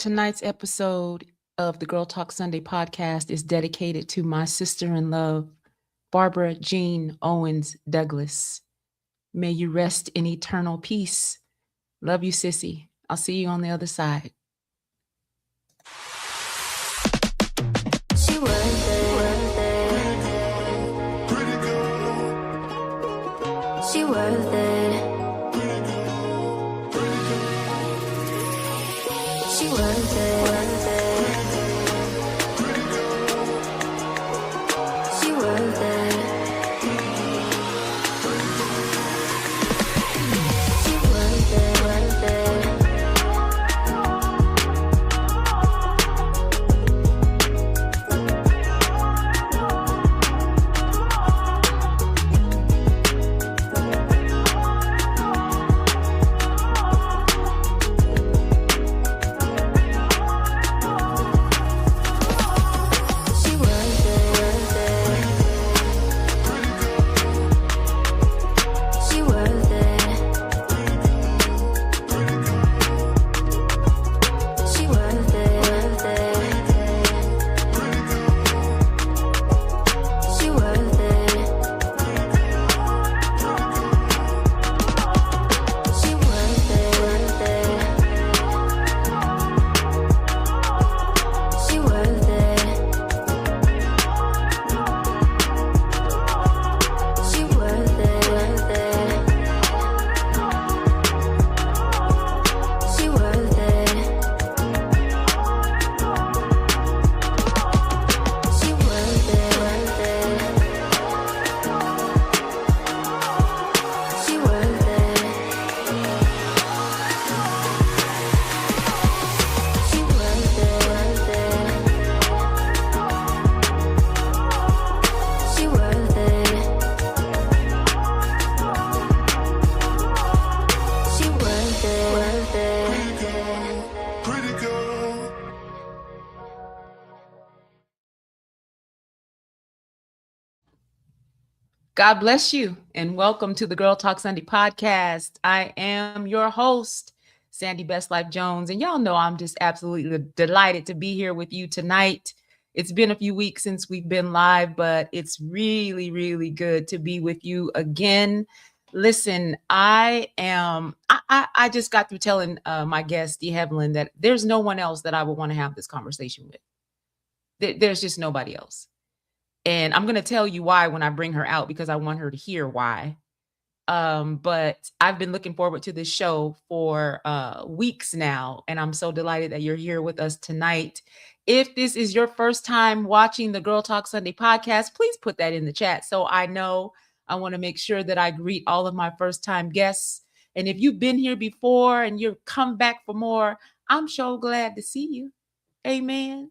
Tonight's episode of the Girl Talk Sunday podcast is dedicated to my sister in love, Barbara Jean Owens Douglas. May you rest in eternal peace. Love you, sissy. I'll see you on the other side. She worth it. She worth it. She worth it. She worth it. She worth it. God bless you and welcome to the Girl Talk Sunday podcast. I am your host, Sandy Best Life Jones, and y'all know I'm just absolutely delighted to be here with you tonight. It's been a few weeks since we've been live, but it's really, really good to be with you again. Listen, I just got through telling my guest, Dee Hevelin, that there's no one else that I would want to have this conversation with. There's just nobody else. And I'm going to tell you why when I bring her out, because I want her to hear why. But I've been looking forward to this show for weeks now, and I'm so delighted that you're here with us tonight. If this is your first time watching the Girl Talk Sunday podcast, please put that in the chat so I know. I want to make sure that I greet all of my first-time guests. And if you've been here before and you've come back for more, I'm so glad to see you. Amen.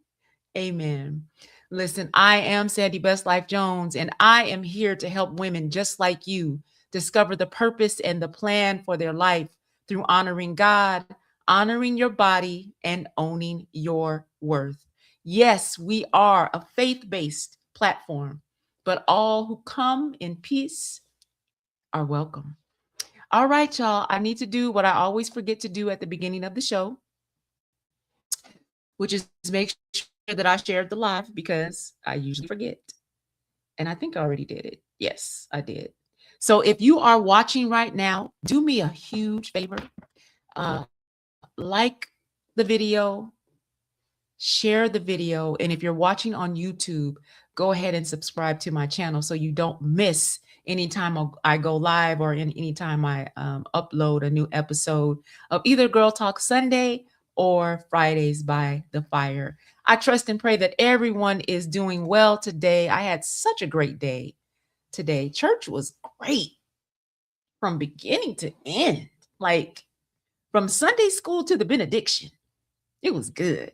Amen. Listen, I am Sandy Best Life Jones, and I am here to help women just like you discover the purpose and the plan for their life through honoring God, honoring your body, and owning your worth. Yes, we are a faith-based platform, but all who come in peace are welcome. All right, y'all, I need to do what I always forget to do at the beginning of the show, which is make sure that I shared the live because I usually forget. And I think I already did it. Yes, I did. So if you are watching right now, do me a huge favor. Like the video, share the video. And if you're watching on YouTube, go ahead and subscribe to my channel so you don't miss anytime I go live or anytime I upload a new episode of either Girl Talk Sunday or Fridays by the Fire. I trust and pray that everyone is doing well today. I had such a great day today. Church was great from beginning to end, like from Sunday school to the benediction. It was good.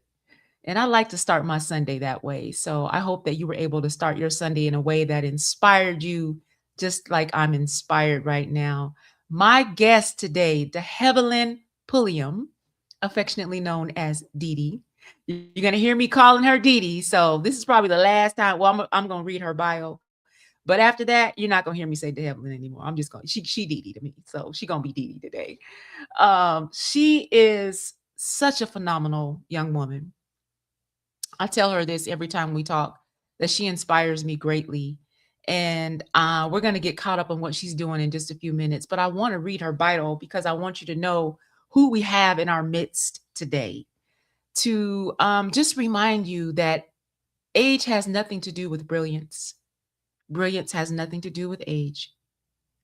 And I like to start my Sunday that way. So I hope that you were able to start your Sunday in a way that inspired you, just like I'm inspired right now. My guest today, Dee Hevelin Pulliam, affectionately known as Dee Dee. You're going to hear me calling her Dee Dee. So this is probably the last time. Well, I'm going to read her bio. But after that, you're not going to hear me say Dee Hevelin anymore. I'm just going, she Dee Dee to me. So she's going to be Dee Dee today. She is such a phenomenal young woman. I tell her this every time we talk, that she inspires me greatly. And we're going to get caught up on what she's doing in just a few minutes. But I want to read her bio because I want you to know who we have in our midst today, to just remind you that age has nothing to do with brilliance. Brilliance has nothing to do with age.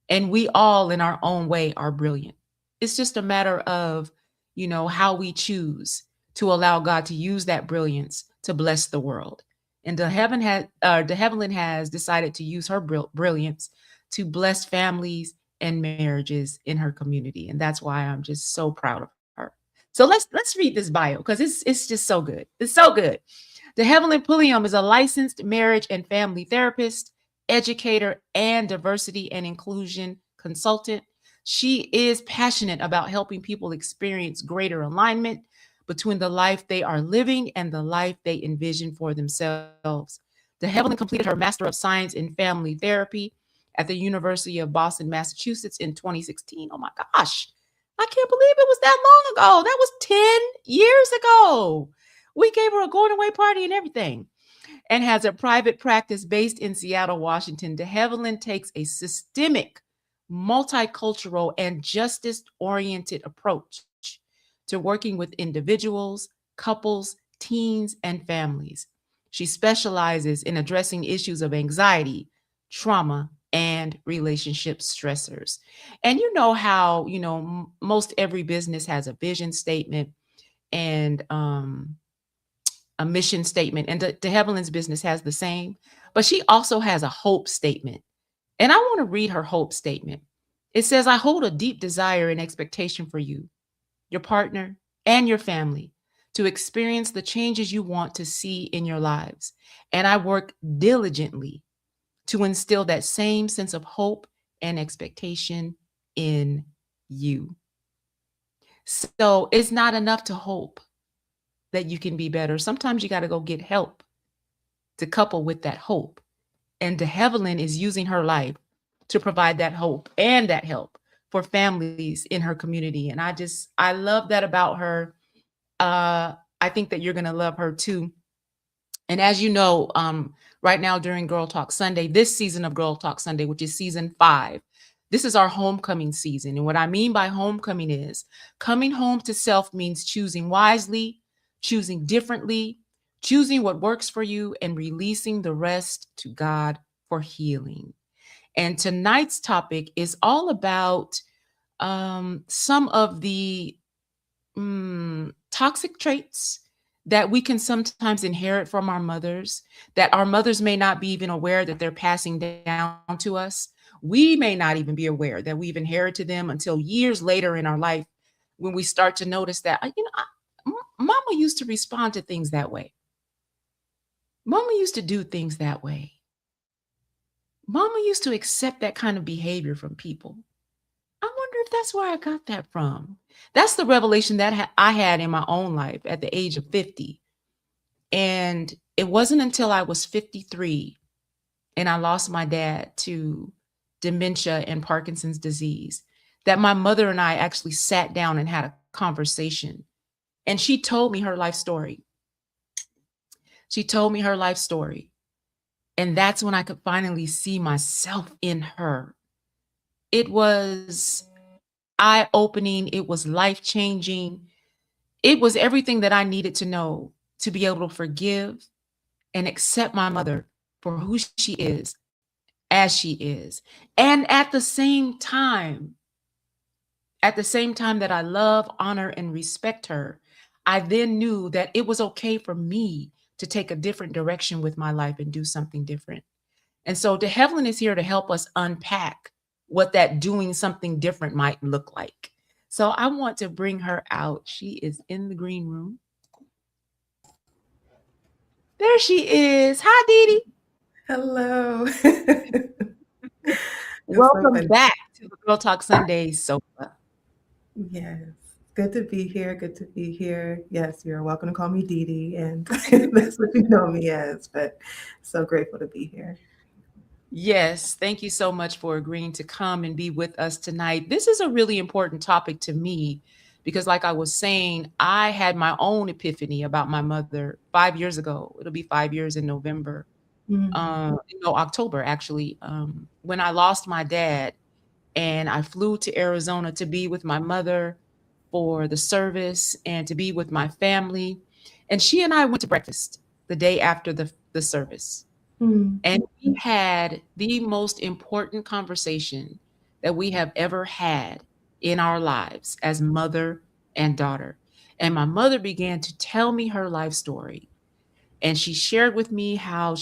And we all, in our own way, are brilliant. It's just a matter of, how we choose to allow God to use that brilliance to bless the world. And the Heavenly has decided to use her brilliance to bless families and marriages in her community, and that's why I'm just so proud of her. So let's read this bio because it's just so good. It's so good. The Heavenly Pulliam is a licensed marriage and family therapist, educator, and diversity and inclusion consultant. She is passionate about helping people experience greater alignment between the life they are living and the life they envision for themselves. The Heavenly completed her Master of Science in Family Therapy at the University of Boston, Massachusetts in 2016. Oh my gosh, I can't believe it was that long ago. That was 10 years ago. We gave her a going away party and everything, and has a private practice based in Seattle, Washington. De Havilland takes a systemic, multicultural, and justice oriented approach to working with individuals, couples, teens, and families. She specializes in addressing issues of anxiety, trauma, and relationship stressors. And you know how, most every business has a vision statement and a mission statement, and the Havilland's business has the same, but she also has a hope statement. And I want to read her hope statement. It says, I hold a deep desire and expectation for you, your partner, and your family to experience the changes you want to see in your lives. And I work diligently to instill that same sense of hope and expectation in you. So it's not enough to hope that you can be better. Sometimes you got to go get help to couple with that hope. And de Havilland is using her life to provide that hope and that help for families in her community. And I love that about her. I think that you're going to love her too. And as you know, right now during Girl Talk Sunday, this season of Girl Talk Sunday, which is season 5, this is our homecoming season. And what I mean by homecoming is coming home to self means choosing wisely, choosing differently, choosing what works for you, and releasing the rest to God for healing. And tonight's topic is all about some of the toxic traits that we can sometimes inherit from our mothers, that our mothers may not be even aware that they're passing down to us. We may not even be aware that we've inherited them until years later in our life, when we start to notice that, mama used to respond to things that way. Mama used to do things that way. Mama used to accept that kind of behavior from people. I wonder if that's where I got that from. That's the revelation that I had in my own life at the age of 50. And it wasn't until I was 53 and I lost my dad to dementia and Parkinson's disease that my mother and I actually sat down and had a conversation. And she told me her life story. She told me her life story. And that's when I could finally see myself in her. It was eye opening. It was life changing. It was everything that I needed to know to be able to forgive and accept my mother for who she is, as she is. And at the same time that I love, honor, and respect her, I then knew that it was okay for me to take a different direction with my life and do something different. And so De Havilland is here to help us unpack what that doing something different might look like. So I want to bring her out. She is in the green room. There she is. Hi, Dee Dee. Hello. Welcome back to the Girl Talk Sundays sofa. Yes. Good to be here. Good to be here. Yes, you're welcome to call me Dee Dee, and that's what you know me as, but so grateful to be here. Yes, thank you so much for agreeing to come and be with us tonight. This is a really important topic to me Because, like I was saying, I had my own epiphany about my mother 5 years ago. It'll be 5 years in November, Mm. no, October actually, when I lost my dad, and I flew to Arizona to be with my mother for the service and to be with my family. And she and I went to breakfast the day after the service. Mm. And we had the most important conversation that we have ever had in our lives as mother and daughter. And my mother began to tell me her life story. And she shared with me how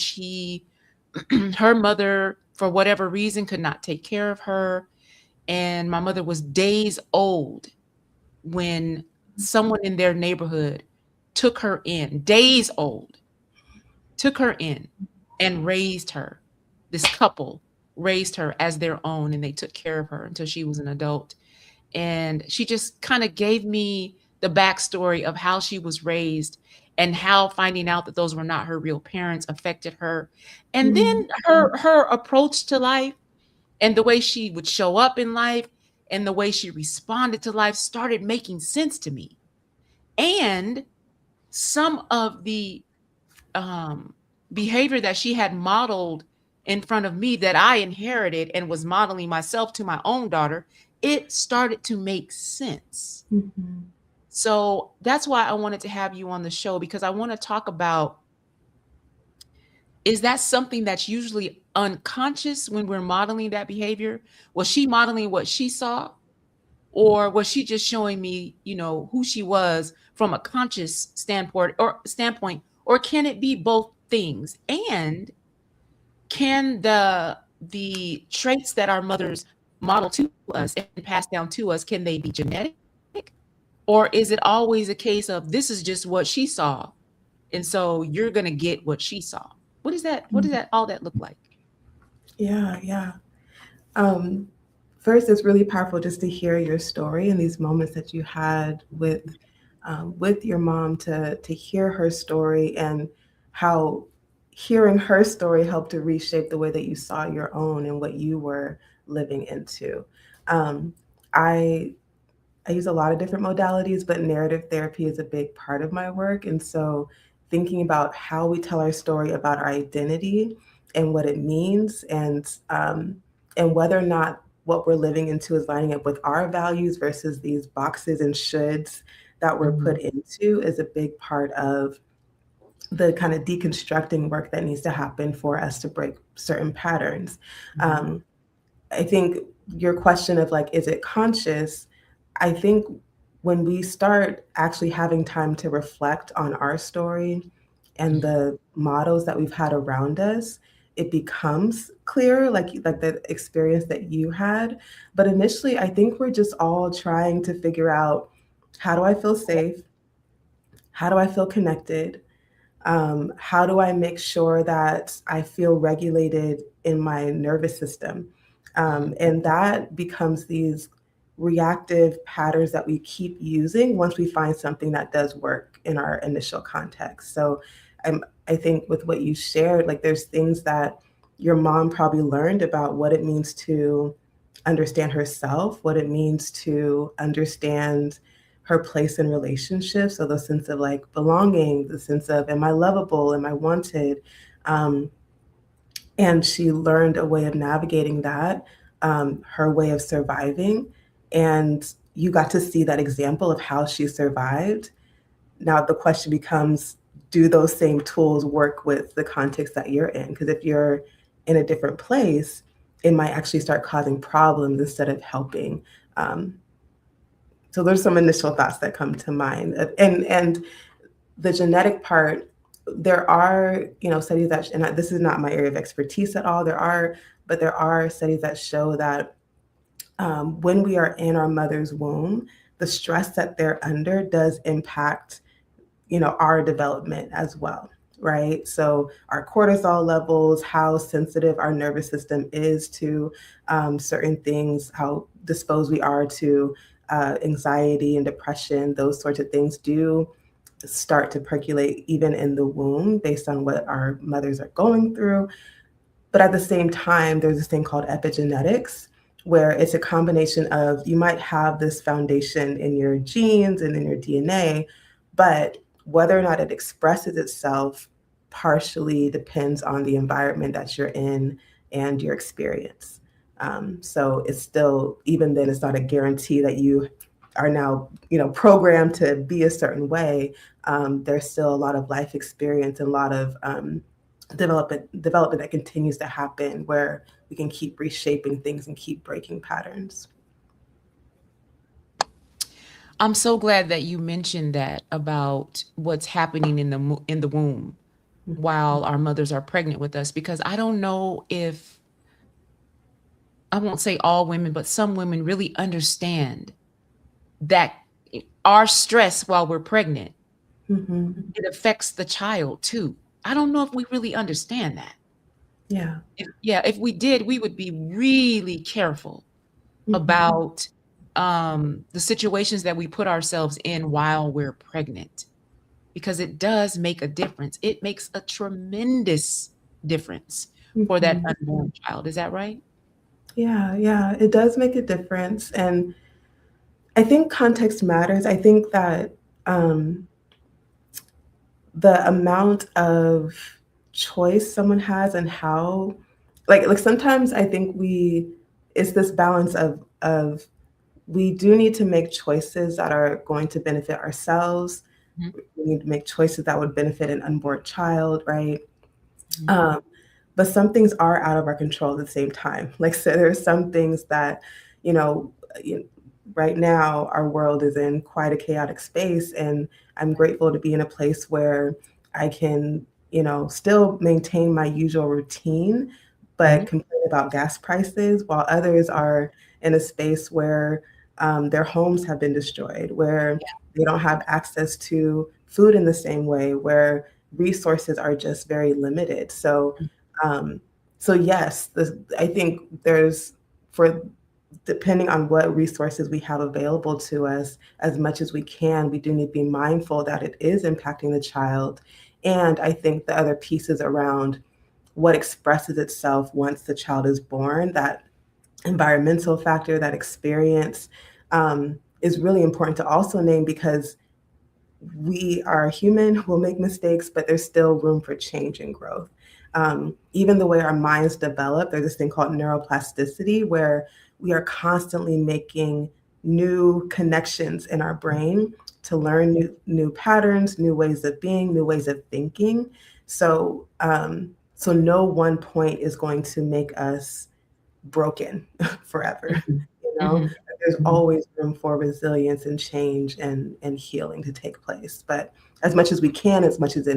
her mother, for whatever reason, could not take care of her. And my mother was days old when someone in their neighborhood took her in, days old, took her in and raised her. This couple raised her as their own, and they took care of her until she was an adult. And she just kind of gave me the backstory of how she was raised and how finding out that those were not her real parents affected her. And Mm. then her approach to life and the way she would show up in life and the way she responded to life started making sense to me. And some of the um, behavior that she had modeled in front of me that I inherited and was modeling myself to my own daughter, it started to make sense. Mhm. So that's why I wanted to have you on the show, because I want to talk about, is that something that's usually unconscious when we're modeling that behavior? Was she modeling what she saw? Or was she just showing me, who she was from a conscious standpoint, or can it be both things? And can the traits that our mothers model to us and pass down to us, can they be genetic? Or is it always a case of this is just what she saw, and so you're gonna get what she saw? What does Mm. that all that look like? Yeah, yeah. Um, First, it's really powerful just to hear your story and these moments that you had with your mom, to hear her story and how hearing her story helped to reshape the way that you saw your own and what you were living into. Um, I I use a lot of different modalities, but narrative therapy is a big part of my work. And so thinking about how we tell our story about our identity and what it means, and whether or not what we're living into is lining up with our values versus these boxes and shoulds that we're Mhm, put into is a big part of the kind of deconstructing work that needs to happen for us to break certain patterns. mhm, Um, I think your question of like, is it conscious? I think when we start actually having time to reflect on our story and mhm, the models that we've had around us, it becomes clearer, like the experience that you had. But initially, I think we're just all trying to figure out, how do I feel safe? How do I feel connected? How do I make sure that I feel regulated in my nervous system? mhm, And that becomes these reactive patterns that we keep using once we find something that does work in our initial context. So I think with what you shared, like there's things that your mom probably learned about what it means to understand herself, what it means to understand her place in relationships. So the sense of like belonging, the sense of, am I lovable? Am I wanted? Um, and she learned a way of navigating that, her way of surviving. And you got to see that example of how she survived. Now the question becomes, do those same tools work with the context that you're in? Because if you're in a different place, it might actually start causing problems instead of helping. Um, so there's some initial thoughts that come to mind. And the genetic part, there are, studies that, and this is not my area of expertise at all. But there are studies that show that when we are in our mother's womb, the stress that they're under does impact, our development as well, right? So our cortisol levels, how sensitive our nervous system is to certain things, how disposed we are to anxiety and depression, those sorts of things do start to percolate even in the womb based on what our mothers are going through. But at the same time, there's this thing called epigenetics, where it's a combination of you might have this foundation in your genes and in your DNA, but whether or not it expresses itself partially depends on the environment that you're in and your experience. So it's still, even then, it's not a guarantee that you are now, programmed to be a certain way. There's still a lot of life experience and a lot of development that continues to happen where we can keep reshaping things and keep breaking patterns. I'm so glad that you mentioned that about what's happening in the womb while our mothers are pregnant with us, because I don't know if, I won't say all women, but some women really understand that our stress while we're pregnant, Mm-hmm. it affects the child too. I don't know if we really understand that. Yeah. If we did, we would be really careful Mm-hmm. about the situations that we put ourselves in while we're pregnant, because it does make a difference. It makes a tremendous difference for that Mm-hmm. unborn child. Is that right? Yeah, yeah, it does make a difference. And I think context matters. I think that um, the amount of choice someone has and how, like sometimes I think it's this balance of we do need to make choices that are going to benefit ourselves. Mhm, We need to make choices that would benefit an unborn child, right? mhm, Um, but some things are out of our control at the same time. Like, so there are some things that, you know, you- right now our world is in quite a chaotic space, and I'm grateful to be in a place where I can, still maintain my usual routine, but mhm. complain about gas prices, while others are in a space where their homes have been destroyed, where they don't have access to food in the same way, where resources are just very limited. Um, so yes, I think for depending on what resources we have available to us, as much as we can, we do need to be mindful that it is impacting the child. And I think the other pieces around what expresses itself once the child is born, that environmental factor, that experience, is really important to also name, because we are human, we'll make mistakes, but there's still room for change and growth. Even the way our minds develop, there's this thing called neuroplasticity, where we are constantly making new connections in our brain to learn new patterns, new ways of being, new ways of thinking. So no one point is going to make us broken forever. Mhm, You know, mhm, there's mhm. always room for resilience and change and healing to take place. But as much as we can, as much as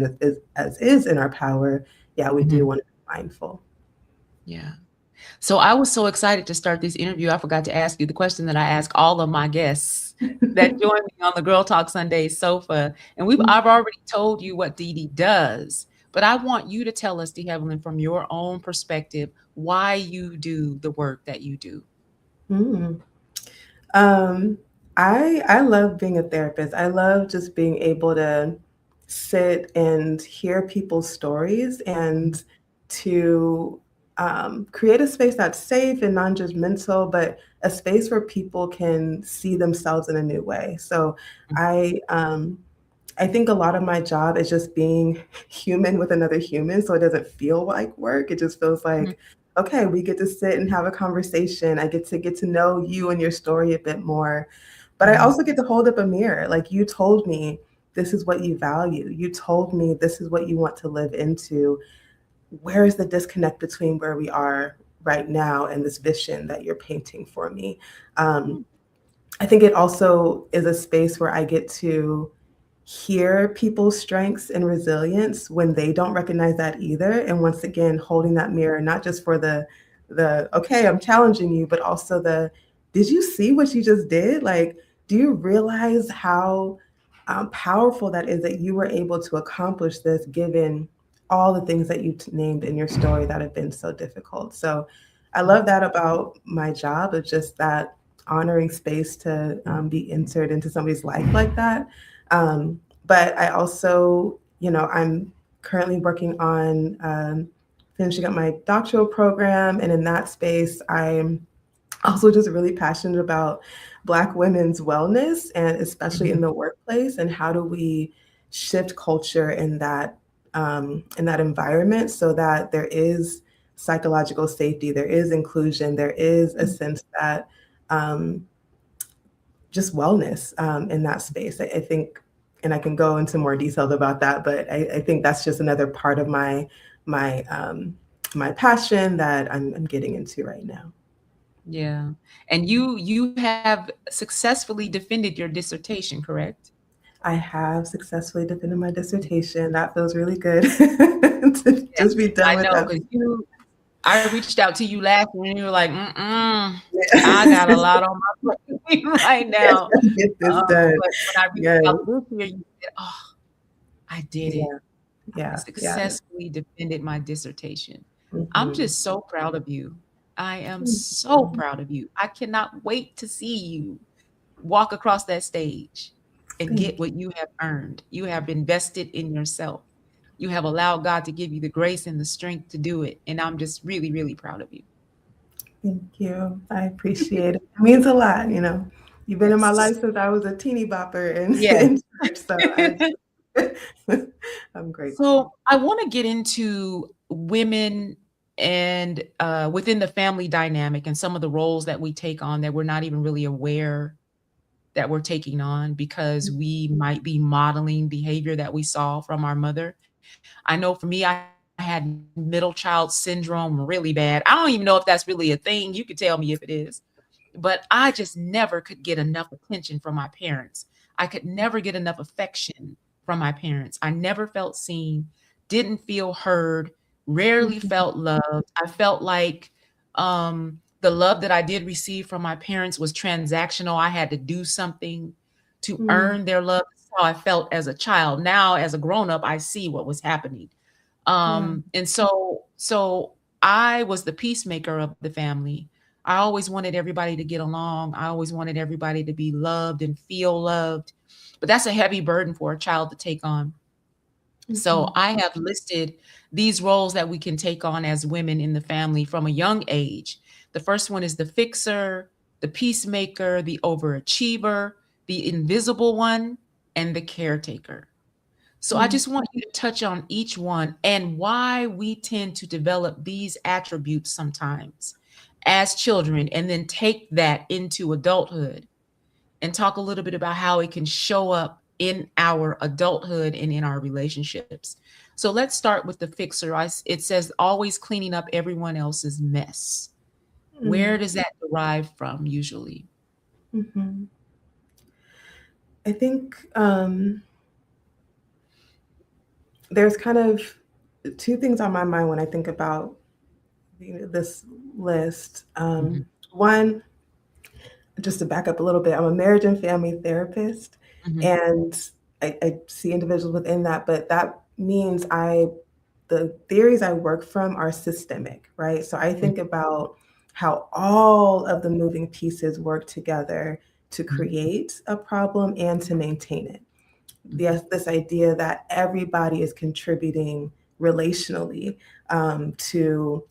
is in our power, yeah, we do Mhm. want to be mindful. Yeah. So I was so excited to start this interview. I forgot to ask you the question that I ask all of my guests that join me on the Girl Talk Sunday sofa. And I've already told you what Dee Dee does, but I want you to tell us, Dee Evelyn, from your own perspective, why you do the work that you do. Mm. Um, I love being a therapist. I love just being able to sit and hear people's stories and to create a space that's safe and non-judgmental, but a space where people can see themselves in a new way. So I um, I think a lot of my job is just being human with another human, so it doesn't feel like work. It just feels Mhm, like, okay, we get to sit and have a conversation. I get to know you and your story a bit more. But I mhm, also get to hold up a mirror. Like, you told me this is what you value. You told me this is what you want to live into. Where is the disconnect between where we are right now and this vision that you're painting for me? Um, I think it also is a space where I get to hear people's strengths and resilience when they don't recognize that either. And once again, holding that mirror, not just for the okay, I'm challenging you, but also did you see what you just did? Like, do you realize how powerful that is, that you were able to accomplish this given all the things that you named in your story that have been so difficult? So I love that about my job, of just that honoring space to be entered into somebody's life like that. But I also, I'm currently working on finishing up my doctoral program. And in that space, I'm also just really passionate about Black women's wellness, and especially in Mhm. the workplace, and how do we shift culture in that environment so that there is psychological safety, there is inclusion, there is a sense that um, just wellness in that space. I think, and I can go into more details about that, but I think that's just another part of my my passion that I'm getting into right now. Yeah. And you have successfully defended your dissertation, correct? I have successfully defended my dissertation. That feels really good to Yes, just be done I with know, that. because I reached out to you last and you were like, mm-mm, I Yeah. got a lot on my plate right Yes, now. let's get this done. But when I reached Yes. out this year, you said, oh, I did it. Yeah. I Yeah. Yeah. successfully defended my dissertation. I'm Mhm. just so proud of you. I am Thank so you. proud of you. I cannot wait to see you walk across that stage and Thank get what you have earned. You have invested in yourself. You have allowed God to give you the grace and the strength to do it. And I'm just really, really proud of you. Thank you. I appreciate it. It means a lot, you know. You've been in my Yes. life since I was a teeny bopper in, Yes. in church, so I'm grateful. So I want to get into women and within the family dynamic and some of the roles that we take on that we're not even really aware that we're taking on because we might be modeling behavior that we saw from our mother. I know for me, I had middle child syndrome really bad. I don't even know if that's really a thing. You could tell me if it is. But I just never could get enough attention from my parents. I could never get enough affection from my parents. I never felt seen, didn't feel heard, rarely Mhm. felt loved. I felt like the love that I did receive from my parents was transactional. I had to do something to Mm, earn their love. That's how I felt as a child. Now, as a grown up, I see what was happening. yeah. And so I was the peacemaker of the family. I always wanted everybody to get along. I always wanted everybody to be loved and feel loved. But that's a heavy burden for a child to take on. So Mhm. I have listed these roles that we can take on as women in the family from a young age. The first one is the fixer, the peacemaker, the overachiever, the invisible one, and the caretaker. So I Mm, just want you to touch on each one and why we tend to develop these attributes sometimes as children and then take that into adulthood and talk a little bit about how it can show up in our adulthood and in our relationships. So let's start with the fixer. It says always cleaning up everyone else's mess. Where mm, does that derive from usually? mhm. I think there's kind of two things on my mind when I think about this list. Mhm, One, just to back up a little bit, I'm a marriage and family therapist, mhm, and I see individuals within that, but that means the theories I work from are systemic, right? So I mhm, think about how all of the moving pieces work together to mhm, create a problem and to maintain it. mhm, Yes, this idea that everybody is contributing relationally to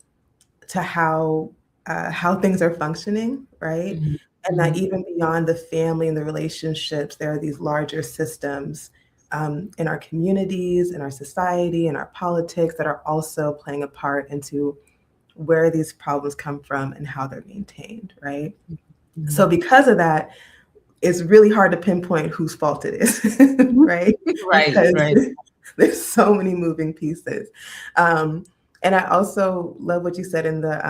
how things are functioning, right? mhm, And that mhm, even beyond the family and the relationships, there are these larger systems in our communities, in our society, in our politics that are also playing a part into where these problems come from and how they're maintained, right? So mhm. because of that, it's really hard to pinpoint whose fault it is, Mhm. right? Right, Because right. there's so many moving pieces. Um, and I also love what you said in the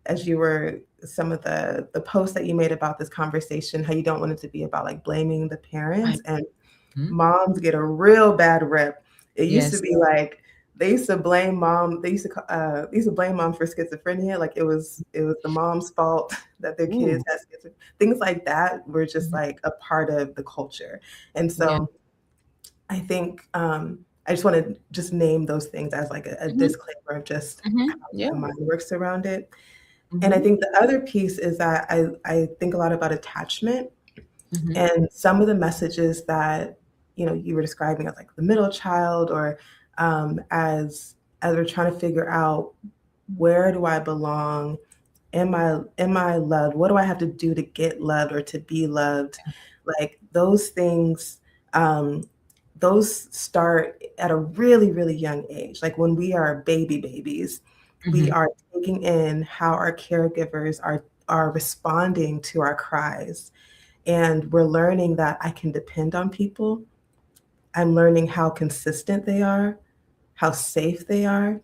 as you were some of the posts that you made about this conversation, how you don't want it to be about like blaming the parents, Right. and Mhm. moms get a real bad rep. It used to Yes. be like they used to blame mom. They used to blame mom for schizophrenia. Like it was the mom's fault that their kids Ooh. had schizophrenia. Things like that were just Mhm. like a part of the culture. And Yeah. so I think I just want to just name those things as like a Mhm, disclaimer of just how mhm. Yeah. the mind works around it. And I Mhm, think the other piece is that I think a lot about attachment, mhm, and some of the messages that you were describing as like the middle child, or as we're trying to figure out where do I belong Am I loved? What do I have to do to get loved or to be loved? Like those things, um, those start at a really, really young age. Like when we are babies, we Mhm. are taking in how our caregivers are responding to our cries. And we're learning that I can depend on people. I'm learning how consistent they are, how safe they are.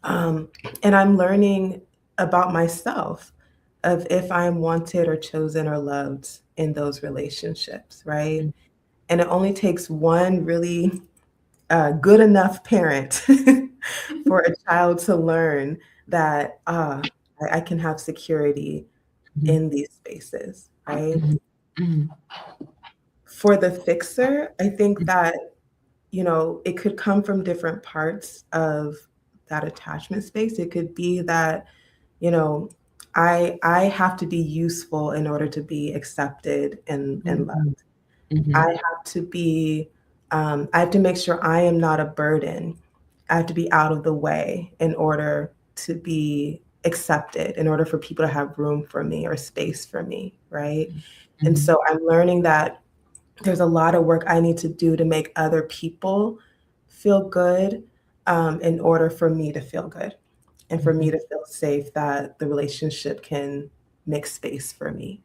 Um, and I'm learning about myself of if I'm wanted or chosen or loved in those relationships, right? Mhm. And it only takes one really good enough parent for a child to learn that I can have security Mhm. in these spaces, right? Mhm. Mhm. For the fixer, I think that, it could come from different parts of that attachment space. It could be that, you know, I have to be useful in order to be accepted and Mhm. loved. I Mhm. have to be, I have to make sure I am not a burden. I have to be out of the way in order to be accepted, in order for people to have room for me or space for me, right? And Mhm. so I'm learning that there's a lot of work I need to do to make other people feel good, in order for me to feel good and for me Mhm. to feel safe that the relationship can make space for me,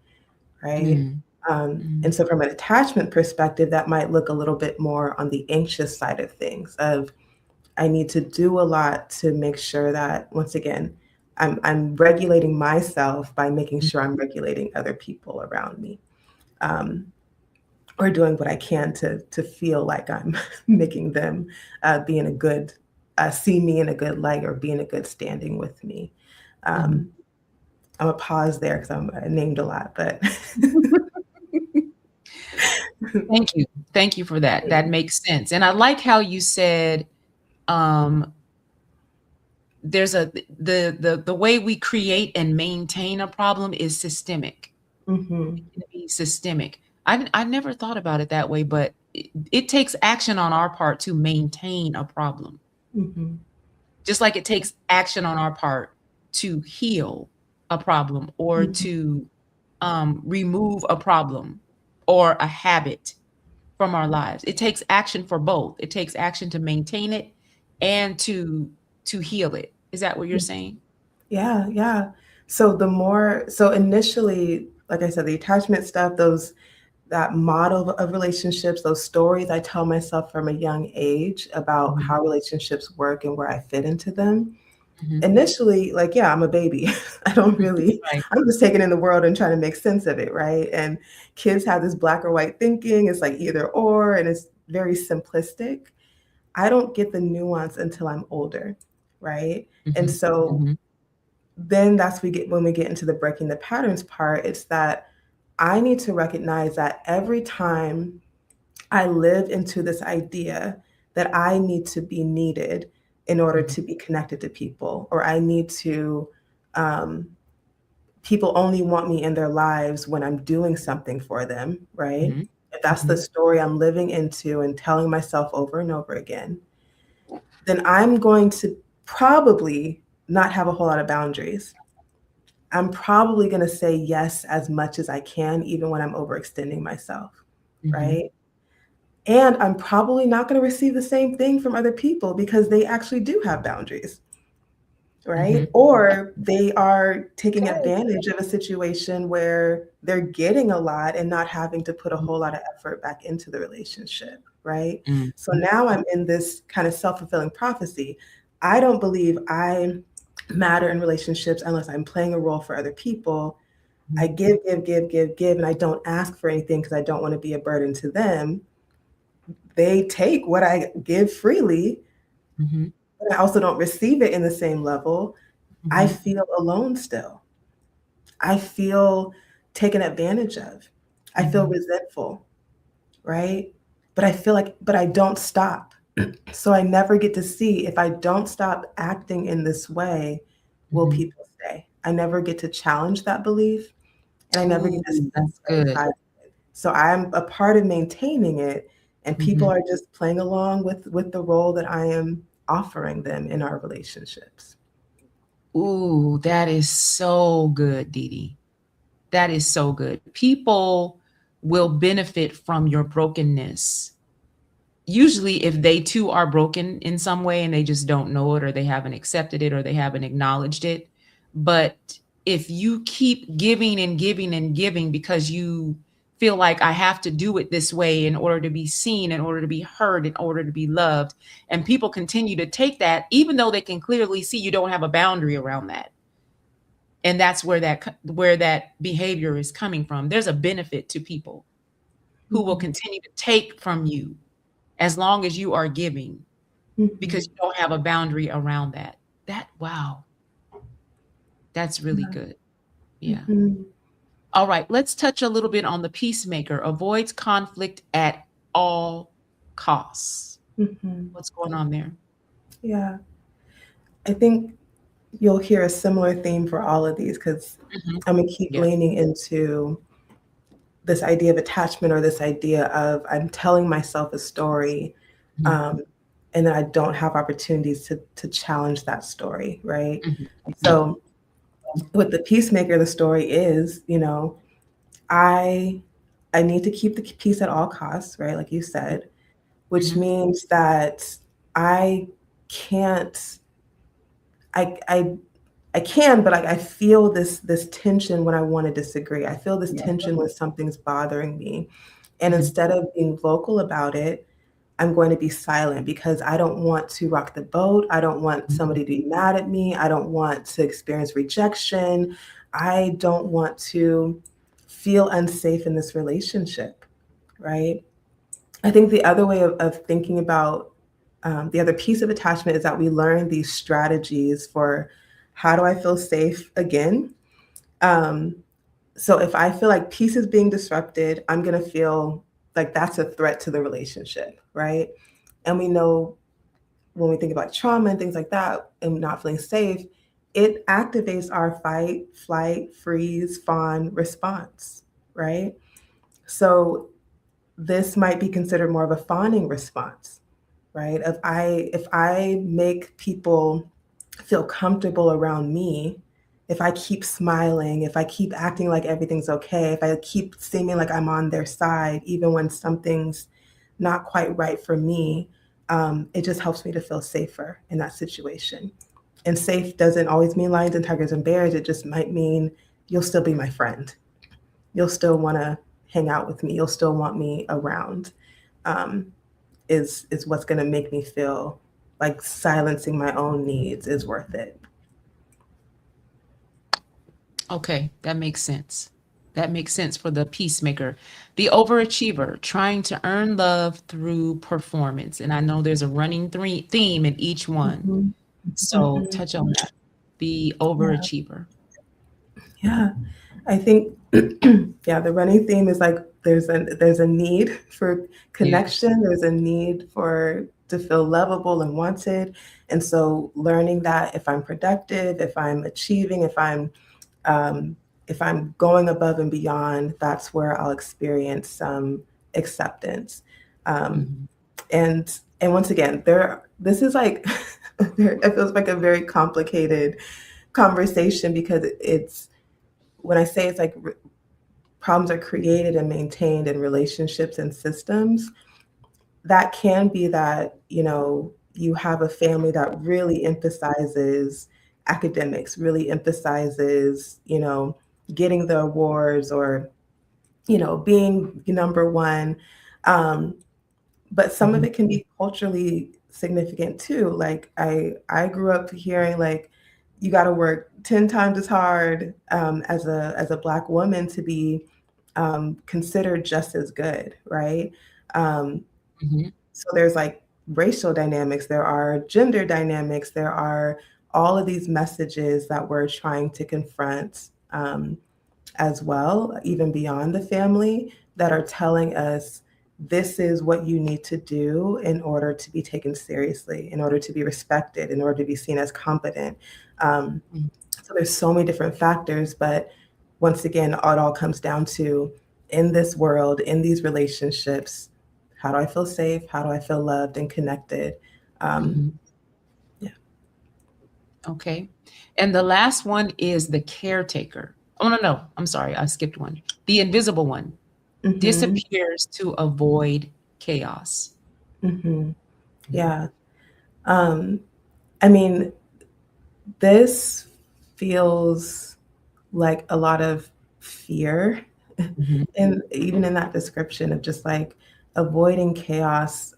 right? Mhm. Mhm. And so from an attachment perspective, that might look a little bit more on the anxious side of things of I need to do a lot to make sure that once again, I'm regulating myself by making sure I'm regulating other people around me. Um, or doing what I can to feel like I'm making them be in a good see me in a good light or be in a good standing with me. Mhm. Um, I'm gonna pause there because I named a lot, but Thank you. Thank you for that. That makes sense. And I like how you said, um, there's a the way we create and maintain a problem is systemic. Mhm, It can be systemic. I never thought about it that way, but it takes action on our part to maintain a problem. mhm, Just like it takes action on our part to heal a problem or mhm, to remove a problem or a habit from our lives. It takes action for both. It takes action to maintain it and to heal it. Is that what you're mhm. saying? Yeah, yeah. So initially, like I said, the attachment stuff, those that model of relationships, those stories I tell myself from a young age about Mhm. how relationships work and where I fit into them. Mhm. Initially, like, yeah, I'm a baby. I don't really, Right. I'm just taking in the world and trying to make sense of it, right? And kids have this black or white thinking. It's like either or, and it's very simplistic. I don't get the nuance until I'm older, right? And Mhm. so Mhm. then that's we get when we get into the breaking the patterns part, it's that I need to recognize that every time I live into this idea that I need to be needed in order Mhm. to be connected to people, or I need to, um, people only want me in their lives when I'm doing something for them, right? Mhm. If that's the Mhm. story I'm living into and telling myself over and over again, then I'm going to probably not have a whole lot of boundaries. I'm probably going to say yes as much as I can, even when I'm overextending myself, Mhm. right? And I'm probably not going to receive the same thing from other people because they actually do have boundaries, right? Mhm. Or they are taking Okay. advantage of a situation where they're getting a lot and not having to put a whole lot of effort back into the relationship, right? Mhm. So now I'm in this kind of self fulfilling prophecy. I don't believe I matter in relationships unless I'm playing a role for other people. I Mhm. give, and I don't ask for anything because I don't want to be a burden to them. They take what I give freely, Mhm. but I also don't receive it in the same level. I Mhm. feel alone still. I feel taken advantage of. I feel Mhm. resentful, right? But I don't stop. So I never get to see if I don't stop acting in this way, will Mhm. people stay? I never get to challenge that belief and I never get Ooh, to see that's the other good. side. So I'm a part of maintaining it, and people Mhm. are just playing along with the role that I am offering them in our relationships. Ooh, that is so good, Dee Dee. That is so good. People will benefit from your brokenness. Usually, if they too are broken in some way and they just don't know it, or they haven't accepted it, or they haven't acknowledged it. But if you keep giving and giving and giving because you feel like I have to do it this way in order to be seen, in order to be heard, in order to be loved, and people continue to take that, even though they can clearly see you don't have a boundary around that, and that's where that behavior is coming from. There's a benefit to people who will Mhm. continue to take from you as long as you are giving, because Mhm. you don't have a boundary around that. Wow, that's really Yeah. good. Yeah. Mhm. All right, let's touch a little bit on the peacemaker, avoids conflict at all costs. Mhm. What's going on there? Yeah. I think you'll hear a similar theme for all of these because Mhm. I'm gonna keep Yeah. leaning into this idea of attachment or this idea of I'm telling myself a story, Mhm. um, and then I don't have opportunities to challenge that story, right? Mhm. So with the peacemaker, the story is, I I need to keep the peace at all costs, right? Like you said, which Mhm. means that I can't I I can, but I feel this tension when I want to disagree. I feel this Yeah. tension when something's bothering me. And Mhm. instead of being vocal about it, I'm going to be silent because I don't want to rock the boat. I don't want somebody to be mad at me. I don't want to experience rejection. I don't want to feel unsafe in this relationship, right? I think the other way of thinking about the other piece of attachment is that we learn these strategies for how do I feel safe again. Um, so if I feel like peace is being disrupted, I'm going to feel like that's a threat to the relationship, right? And we know when we think about trauma and things like that and not feeling safe, it activates our fight, flight, freeze, fawn response, right? So this might be considered more of a fawning response, right? If I make people feel comfortable around me, if I keep smiling, if I keep acting like everything's okay, if I keep seeming like I'm on their side, even when something's not quite right for me, it just helps me to feel safer in that situation. And safe doesn't always mean lions and tigers and bears. It just might mean you'll still be my friend. You'll still want to hang out with me. You'll still want me around. Um, is what's going to make me feel like silencing my own needs is worth it. Okay, that makes sense. That makes sense for the peacemaker. The overachiever, trying to earn love through performance. And I know there's a running theme in each one. Mhm, So mhm. touch on that. The Yeah, overachiever. yeah. I think yeah, the running theme is like there's a need for Yes. connection, there's a need for to feel lovable and wanted. And so learning that if I'm productive, if I'm achieving, um, if I'm going above and beyond, that's where I'll experience some acceptance. Um, Mhm. and once again, this is like it feels like a very complicated conversation because it's when I say it's like problems are created and maintained in relationships and systems, that can be that, you have a family that really emphasizes academics, really emphasizes, getting the awards or, being number one. Um, but some of Mhm. it can be culturally significant too. Like I grew up hearing like you got to work 10 times as hard as a black woman to be considered just as good, right? Um, Mhm. so there's like racial dynamics, there are gender dynamics, there are all of these messages that we're trying to confront as well, even beyond the family, that are telling us this is what you need to do in order to be taken seriously, in order to be respected, in order to be seen as competent. Um, Mhm. so there's so many different factors, but once again, it all comes down to in this world, in these relationships, how do I feel safe? How do I feel loved and connected? Um, Mhm. yeah. Okay. And the last one is the caretaker. Oh, no, no. I'm sorry. I skipped one. The invisible one Mm-hmm. disappears to avoid chaos. Mm-hmm. Mhm. Yeah. Um, I mean, this feels like a lot of fear Mhm. and even in that description of just like avoiding chaos.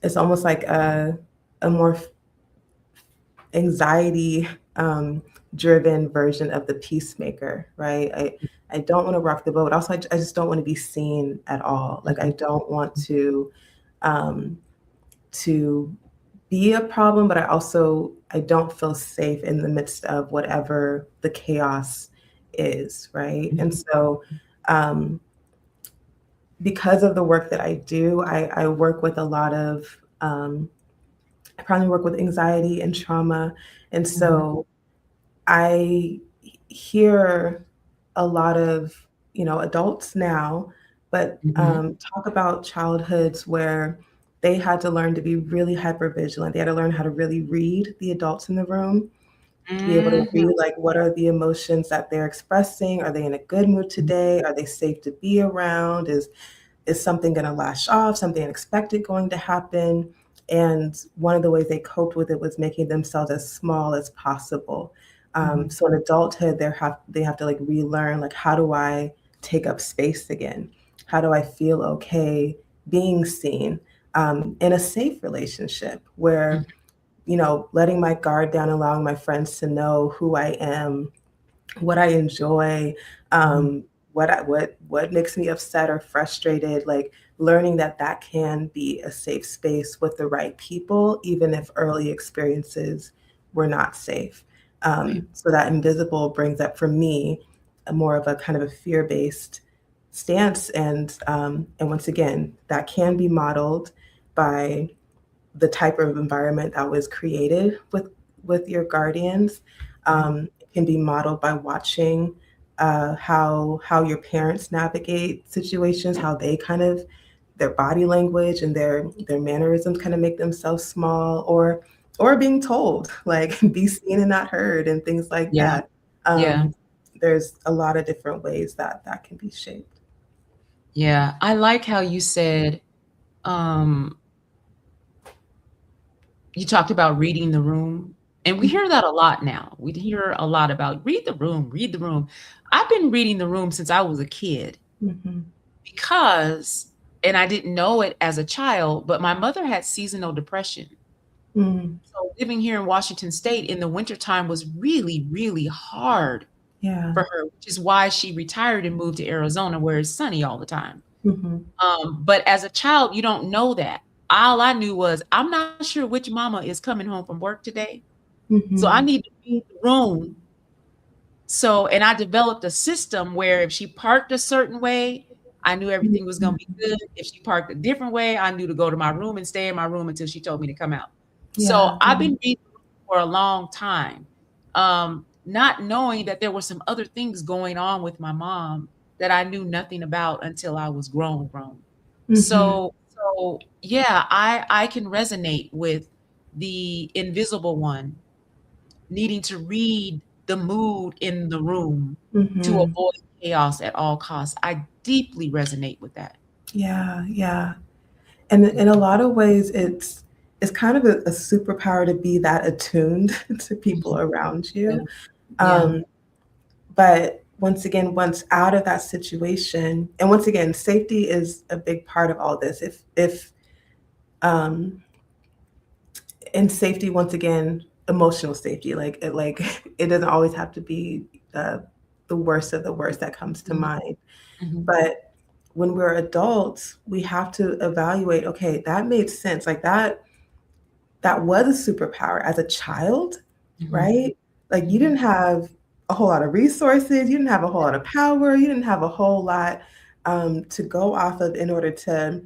It's almost like a more anxiety driven version of the peacemaker, right? I don't want to rock the boat. Also, I just don't want to be seen at all. Like I Mhm. don't want um, to be a problem, but I don't feel safe in the midst of whatever the chaos is, right? And Mhm. so um, because of the work that I do, I work with a lot of I probably work with anxiety and trauma. And Mhm. so I hear a lot of, adults now, but Mhm. talk about childhoods where they had to learn to be really hyper vigilant. They had to learn how to really read the adults in the room, to be able to Mhm. read like what are the emotions that they're expressing? Are they in a good mood today? Are they safe to be around? Is something going to lash off, something unexpected going to happen? And one of the ways they coped with it was making themselves as small as possible. Mhm. So in adulthood, they have to like relearn like how do I take up space again? How do I feel okay being seen in a safe relationship where letting my guard down, allowing my friends to know who I am, what I enjoy, Mhm. what makes me upset or frustrated, like learning that that can be a safe space with the right people, even if early experiences were not safe. Right. So that invisible brings up for me a more of a kind of a fear-based stance, and once again, that can be modeled by the type of environment that was created with your guardians. Mhm. It can be modeled by watching how your parents navigate situations, how they kind of their body language and their mannerisms kind of make themselves small, or being told like be seen and not heard and things like Yeah. that. Yeah. Um, there's a lot of different ways that that can be shaped. Yeah. I like how you said, um, you talked about reading the room. And we hear that a lot now. We hear a lot about read the room, read the room. I've been reading the room since I was a kid Mm-hmm. because, and I didn't know it as a child, but my mother had seasonal depression. Mm, So living here in Washington State in the wintertime was really, really hard yeah. for her, which is why she retired and moved to Arizona where it's sunny all the time. Mm-hmm. But as a child, you don't know that. All I knew was I'm not sure which mama is coming home from work today. So I Mm-hmm. need to read the room. So, and I developed a system where if she parked a certain way, I knew everything was going to be Mm-hmm. good. If she parked a different way, I knew to go to my room and stay in my room until she told me to come out. So Yeah. I've been reading for a long time, not knowing that there were some other things going on with my mom that I knew nothing about until I was grown. Mhm. So yeah, I can resonate with the invisible one needing to read the mood in the room to Mhm. avoid chaos at all costs. I deeply resonate with that. Yeah, yeah. And in a lot of ways, it's kind of a superpower to be that attuned to people Mhm. around Yeah, you. yeah. Um, but once again, once out of that situation, and once again, safety is a big part of all this. If um, and safety, once again, emotional safety, like it doesn't always have to be uh, the worst of the worst that comes to Mhm, mind. mhm, But when we're adults, we have to evaluate, okay, that made sense. Like that was a superpower as a child, mhm, right? Like you mhm. didn't have a whole lot of resources, you didn't have a whole lot of power, you didn't have a whole lot to go off of in order to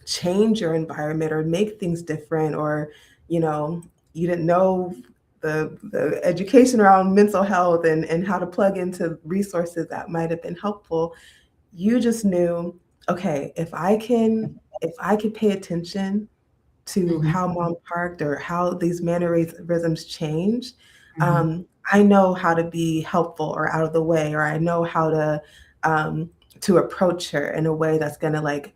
change your environment or make things different, or you know, you didn't know the education around mental health and how to plug into resources that might have been helpful. You just knew, okay, if I can pay attention to Mhm. how mom parked or how these mannerisms change, Mhm. I know how to be helpful or out of the way, or I know how to approach her in a way that's gonna like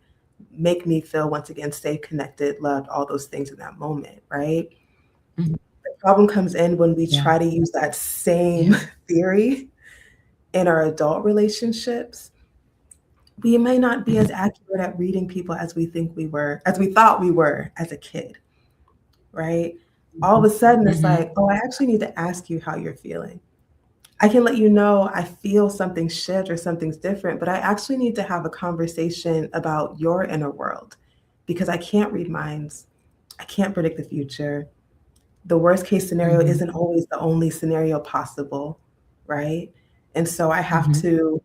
make me feel once again safe, connected, loved, all those things in that moment, right? Mhm. The problem comes in when we Yeah. try to use that same Yeah. theory in our adult relationships. We may not be as Mhm. accurate at reading people as we think we were, as we thought we were as a kid, right? All of Mhm. a sudden, it's Mhm. like, oh, I actually need to ask you how you're feeling. I can let you know I feel something shift or something's different, but I actually need to have a conversation about your inner world because I can't read minds. I can't predict the future. The worst case scenario Mhm. isn't always the only scenario possible, right? And so I have Mhm. to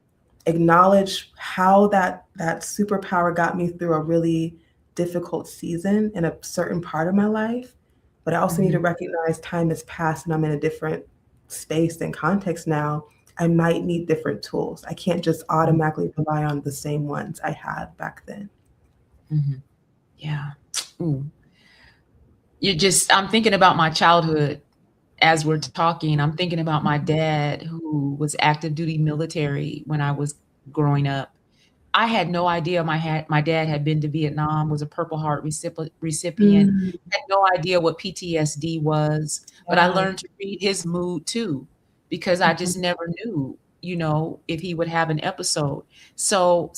acknowledge how that superpower got me through a really difficult season in a certain part of my life. But I also need to Mhm. recognize time has passed and I'm in a different space and context now. I might need different tools. I can't just automatically rely on the same ones I had back then. Mhm. Yeah. Ooh. I'm thinking about my childhood as we're talking. I'm thinking about my dad who was active duty military when I was growing up. I had no idea my dad had been to Vietnam, was a Purple Heart recipient, Mm, had no idea what PTSD was, but I yeah. learned to read his mood too, because I Mhm, just never knew, if he would have an episode. So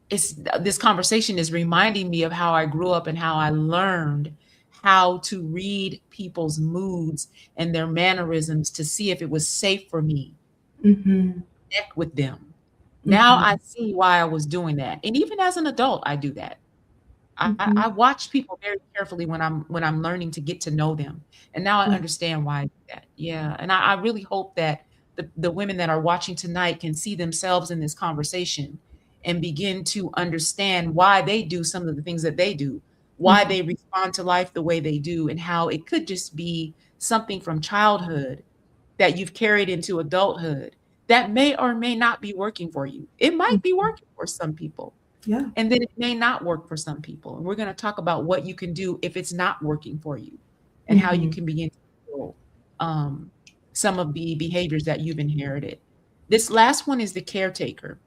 it's this conversation is reminding me of how I grew up and how I learned how to read people's moods and their mannerisms to see if it was safe for me mhm, connect with them. Now I mhm, see why I was doing that, and even as an adult, I do that. I mhm, watch people very carefully when I'm learning to get to know them, and now I yeah, understand why I do that. Yeah, and I really hope that the women that are watching tonight can see themselves in this conversation and begin to understand why they do some of the things that they do, why mhm, they respond to life the way they do, and how it could just be something from childhood that you've carried into adulthood that may or may not be working for you. It might be mhm, working for some people, yeah, and then it may not work for some people. And we're going to talk about what you can do if it's not working for you and how you mhm, can begin to heal um, some of the behaviors that you've inherited. This last one is the caretaker,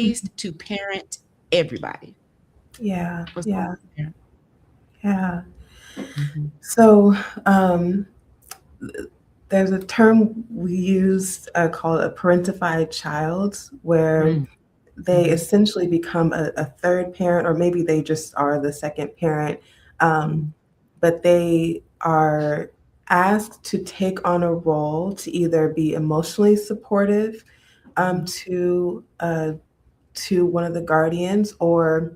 mhm, raised to parent everybody. yeah, Was yeah, always there. yeah. Mhm. So, there's a term we use called a parentified child, where Mm. they Mhm. essentially become a third parent, or maybe they just are the second parent, um, Mhm. but they are asked to take on a role to either be emotionally supportive Mhm. to one of the guardians, or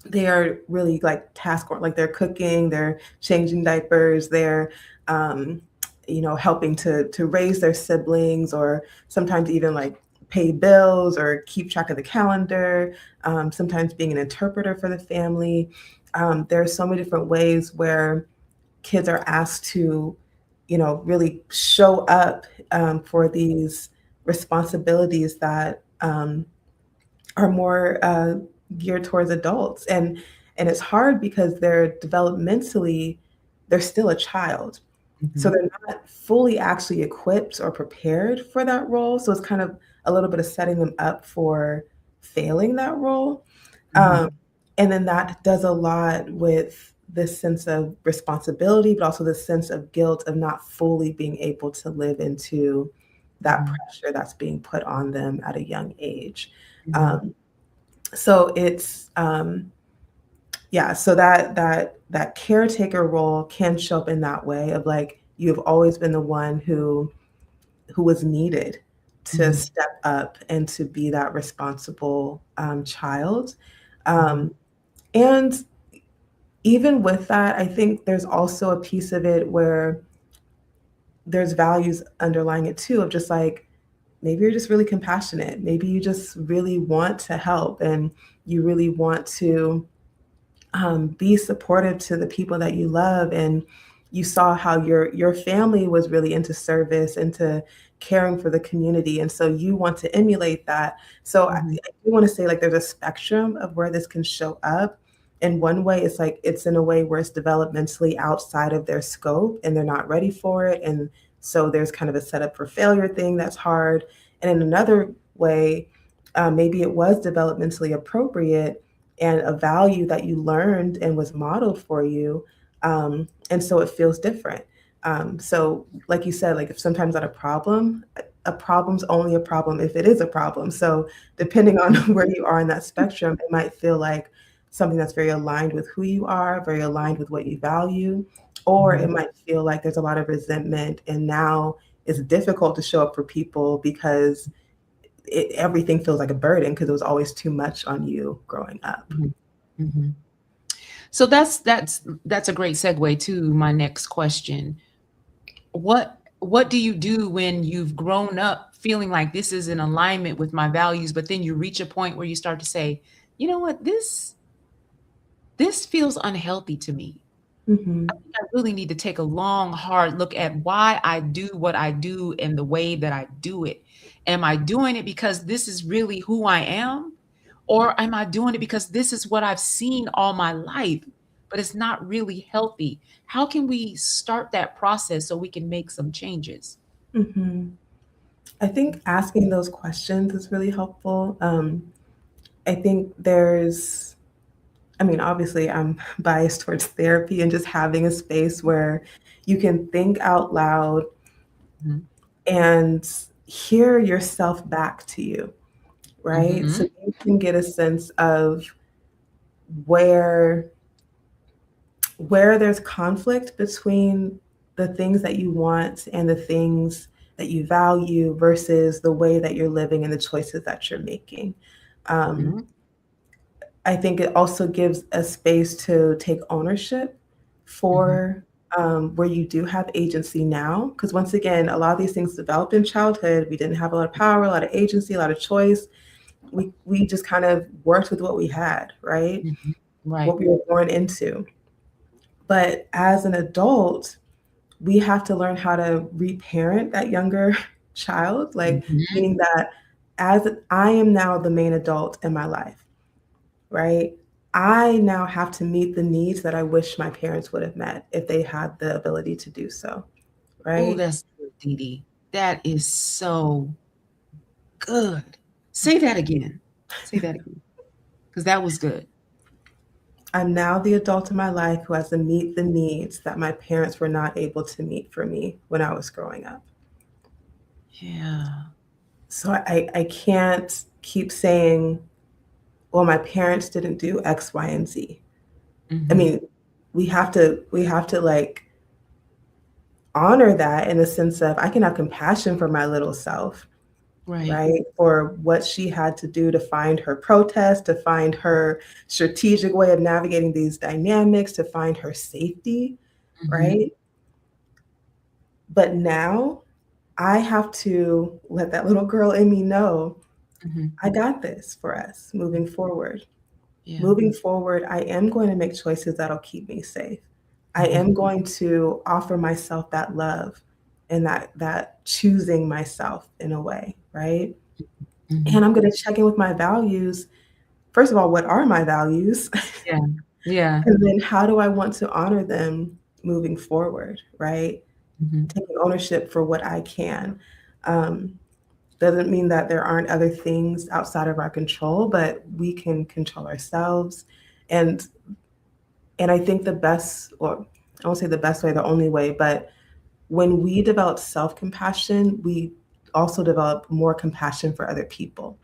they are really like task or like they're cooking, they're changing diapers, they're um, helping to raise their siblings, or sometimes even like pay bills or keep track of the calendar, sometimes being an interpreter for the family. There are so many different ways where kids are asked to, really show up for these responsibilities that are more geared towards adults, and it's hard because they're developmentally they're still a child, so Mhm. they're not fully actually equipped or prepared for that role. So it's kind of a little bit of setting them up for failing that role, um, Mhm. and then that does a lot with this sense of responsibility, but also this sense of guilt of not fully being able to live into that Mhm. pressure that's being put on them at a young age. Mhm. Um, so it's yeah, so that caretaker role can show up in that way of like you've always been the one who was needed to Mhm. step up and to be that responsible child. Mhm. Um, and even with that, I think there's also a piece of it where there's values underlying it too, of just like maybe you're just really compassionate. Maybe you just really want to help and you really want to be supportive to the people that you love, and you saw how your family was really into service, into caring for the community, and so you want to emulate that. So I Mhm. do want to say like there's a spectrum of where this can show up, in one way, it's like it's in a way where it's developmentally outside of their scope and they're not ready for it. And so there's kind of a setup for failure thing that's hard. And in another way, maybe it was developmentally appropriate and a value that you learned and was modeled for you. And so it feels different. So, like you said, like if sometimes not a problem's only a problem if it is a problem. So, depending on where you are in that spectrum, it might feel like something that's very aligned with who you are, very aligned with what you value, or it Mhm. might feel like there's a lot of resentment, and now it's difficult to show up for people because everything feels like a burden because it was always too much on you growing up. Mhm. Mhm. So that's a great segue to my next question. What do you do when you've grown up feeling like this is in alignment with my values, but then you reach a point where you start to say, you know what, this feels unhealthy to me. Hmm. I think I really need to take a long, hard look at why I do what I do and the way that I do it. Am I doing it because this is really who I am? Or am I doing it because this is what I've seen all my life, but it's not really healthy? How can we start that process so we can make some changes? Hmm. I think asking those questions is really helpful. I think I mean, obviously, I'm biased towards therapy and just having a space where you can think out loud Mhm. and hear yourself back to you, right? So Mhm. you can get a sense of where there's conflict between the things that you want and the things that you value versus the way that you're living and the choices that you're making. Um, Mhm. I think it also gives a space to take ownership Mhm. for where you do have agency now. Because once again, a lot of these things developed in childhood. We didn't have a lot of power, a lot of agency, a lot of choice. We just kind of worked with what we had, right? Mhm. Right. What we were born into. But as an adult, we have to learn how to reparent that younger child, like Mhm. meaning that as I am now the main adult in my life, right? I now have to meet the needs that I wish my parents would have met if they had the ability to do so, Oh, right? that's good, Dee Dee. That is so good. Say that again. Say that again, because that was good. I'm now the adult in my life who has to meet the needs that my parents were not able to meet for me when I was growing up. Yeah. So I can't keep saying, well, my parents didn't do X, Y, and Z. I Mhm. mean, we have to like honor that in the sense of I can have compassion for my little self, Right. right? For what she had to do to find her protest, to find her strategic way of navigating these dynamics, to find her safety, Mhm. right? But now I have to let that little girl in me know Mhm. I got this for us moving forward. Yeah. Moving forward, I am going to make choices that'll keep me safe. I Mhm. am going to offer myself that love and that choosing myself in a way, right? And Mhm. I'm going to check in with my values. First of all, what are my values? Yeah. Yeah. And then how do I want to honor them moving forward, right? Mhm. Taking ownership for what I can. Um, doesn't mean that there aren't other things outside of our control, but we can control ourselves. And I think the best, or I won't say the best way, the only way, but when we develop self-compassion, we also develop more compassion for other people.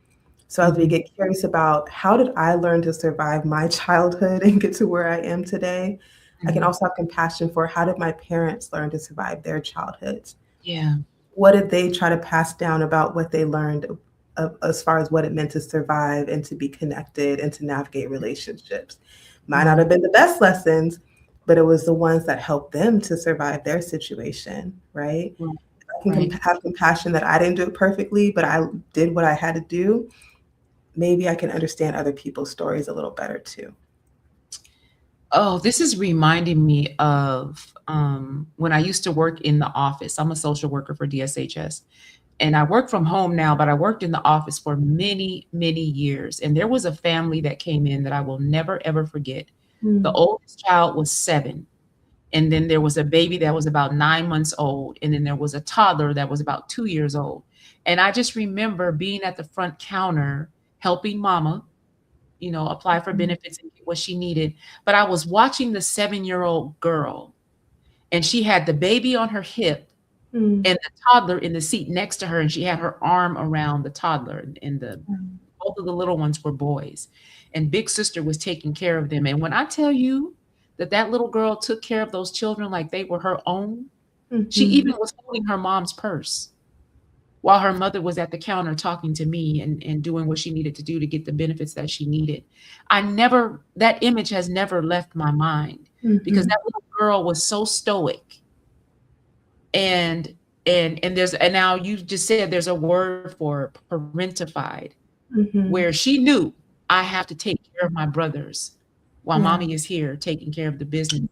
So as we Mhm. get curious about how did I learn to survive my childhood and get to where I am today, I can Mhm. also have compassion for how did my parents learn to survive their childhoods? Yeah. What did they try to pass down about what they learned as far as what it meant to survive and to be connected and to navigate relationships? Might not have Mhm. been the best lessons, but it was the ones that helped them to survive their situation, right? Right. I can Right. have compassion that I didn't do it perfectly, but I did what I had to do. Maybe I can understand other people's stories a little better too. Oh, this is reminding me of, when I used to work in the office. I'm a social worker for DSHS, and I work from home now, but I worked in the office for many, many years, and there was a family that came in that I will never, ever forget. The Mm. oldest child was 7. And then there was a baby that was about 9 months old. And then there was a toddler that was about 2 years old. And I just remember being at the front counter helping mama, apply for Mhm. benefits and get what she needed. But I was watching the 7-year-old girl, and she had the baby on her hip Mm. and the toddler in the seat next to her, and she had her arm around the toddler, and the Mm. both of the little ones were boys, and big sister was taking care of them. And when I tell you that that little girl took care of those children like they were her own, she Mhm. even was holding her mom's purse while her mother was at the counter talking to me and doing what she needed to do to get the benefits that she needed. That image has never left my mind, because Mhm. that little girl was so stoic. And now you just said there's a word for parentified, where Mhm. she knew, I have to take care of my brothers while Yeah. mommy is here taking care of the business,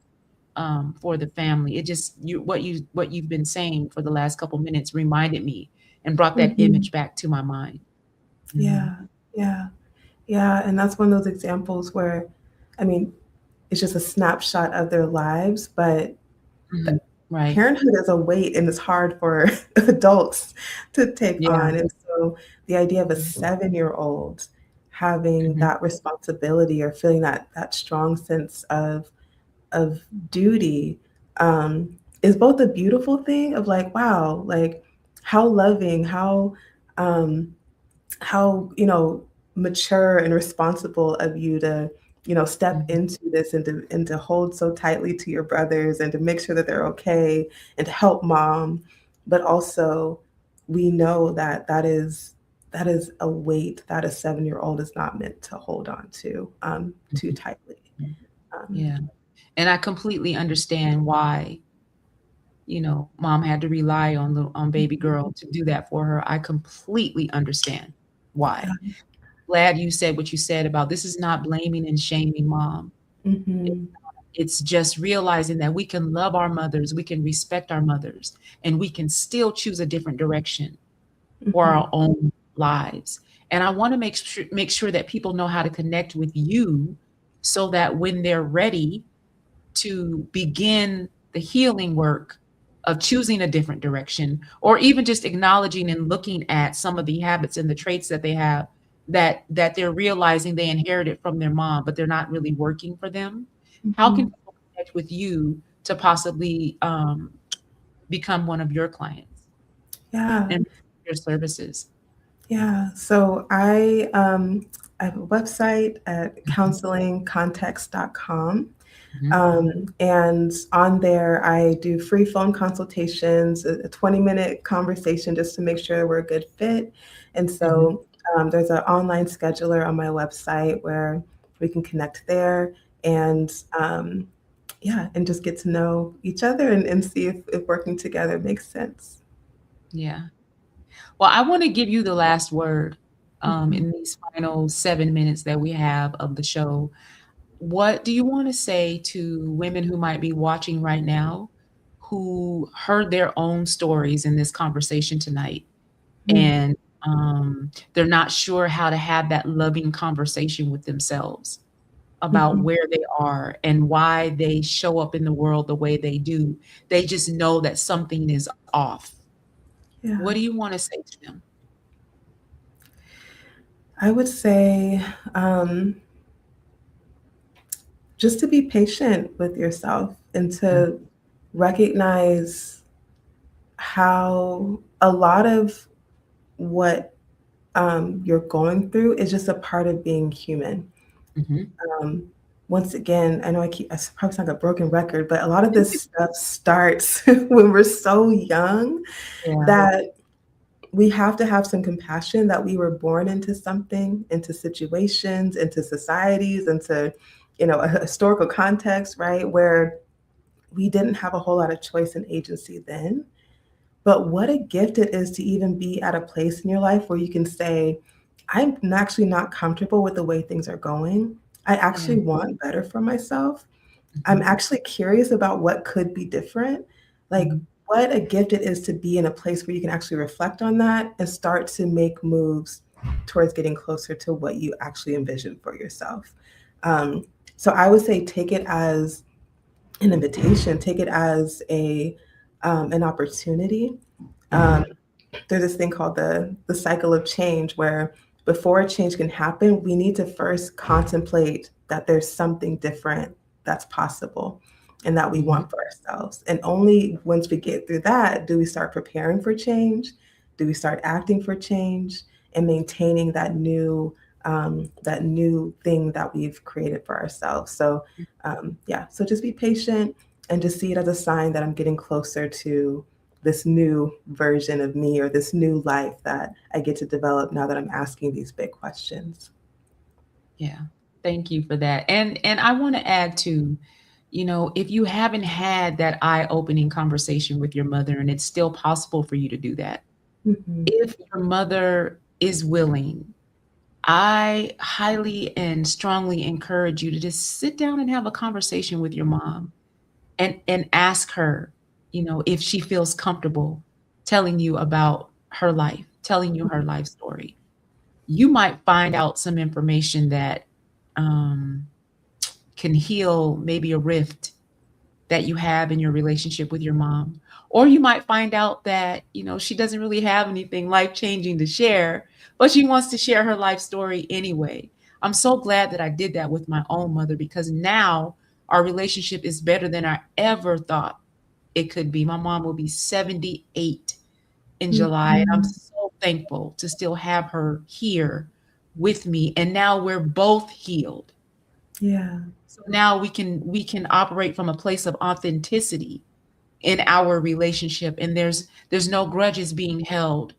for the family. It just what you've been saying for the last couple minutes reminded me and brought that Mhm. image back to my mind. Mhm. Yeah. Yeah. Yeah, and that's one of those examples where, I mean, it's just a snapshot of their lives, but the Mhm. Right. parenthood is a weight and it's hard for adults to take Yeah. on, and so the idea of a Mhm. 7-year-old having Mhm. that responsibility or feeling that strong sense of duty, um, is both a beautiful thing of like, wow, like, how loving, um how, mature and responsible of you to, step Mhm. into this and to hold so tightly to your brothers and to make sure that they're okay and to help mom. But also we know that that is a weight that a 7-year-old is not meant to hold on to too Mhm. tightly. Mhm. Um, Yeah. And I completely understand why, mom had to rely on baby girl to do that for her. I completely understand why. yeah. Glad you said what you said about this is not blaming and shaming mom. It- Mhm. It's just realizing that we can love our mothers, we can respect our mothers, and we can still choose a different direction for our Mhm. own lives. And I want to make sure that people know how to connect with you, so that when they're ready to begin the healing work of choosing a different direction, or even just acknowledging and looking at some of the habits and the traits that they have, that they're realizing they inherited from their mom, but they're not really working for them. How can Mhm. people connect with you to possibly, become one of your clients Yeah. and your services? Yeah, so I have a website at Mhm, counselingcontext.com. mhm, And on there, I do free phone consultations, a 20-minute conversation just to make sure we're a good fit. And mhm. so there's an online scheduler on my website where we can connect there and yeah, and just get to know each other and see if working together makes sense. Yeah. Well, I want to give you the last word, Mhm. in these final 7 minutes that we have of the show. What do you want to say to women who might be watching right now, who heard their own stories in this conversation tonight, Mm. and they're not sure how to have that loving conversation with themselves about Mhm. where they are and why they show up in the world the way they do? They just know that something is off. What Yeah. do you want to say to them? I would say, just to be patient with yourself and Mm, to recognize how a lot of what, you're going through is just a part of being human. mhm. Um, Once again, I know I probably sound like a broken record, but a lot of this stuff starts when we're so young Yeah, that we have to have some compassion that we were born into something, into situations, into societies, into, a historical context, right? Where we didn't have a whole lot of choice and agency then. But what a gift it is to even be at a place in your life where you can say, I'm actually not comfortable with the way things are going. I yeah, actually want better for myself. I'm mhm, actually curious about what could be different. Like, mhm, what a gift it is to be in a place where you can actually reflect on that and start to make moves towards getting closer to what you actually envision for yourself. Um, So I would say take it as an invitation, take it as a an opportunity. Um, there's this thing called the cycle of change where before change can happen, we need to first contemplate that there's something different that's possible and that we Mhm. want for ourselves. And only once we get through that do we start preparing for change, do we start acting for change and maintaining that new thing that we've created for ourselves. So yeah, so just be patient and just see it as a sign that I'm getting closer to this new version of me or this new life that I get to develop now that I'm asking these big questions. Yeah. Thank you for that. And I want to add to, if you haven't had that eye-opening conversation with your mother, and it's still possible for you to do that. Mhm. If your mother is willing, I highly and strongly encourage you to just sit down and have a conversation with your mom and ask her, if she feels comfortable telling you about her life, telling you her life story. You might find out some information that um, can heal maybe a rift that you have in your relationship with your mom. Or you might find out that, she doesn't really have anything life changing to share, but she wants to share her life story anyway. I'm so glad that I did that with my own mother because now our relationship is better than I ever thought it could be. My mom will be 78 in July, and I'm Mhm. so thankful to still have her here with me. And now we're both healed. Yeah. So now we can operate from a place of authenticity in our relationship, and there's no grudges being held.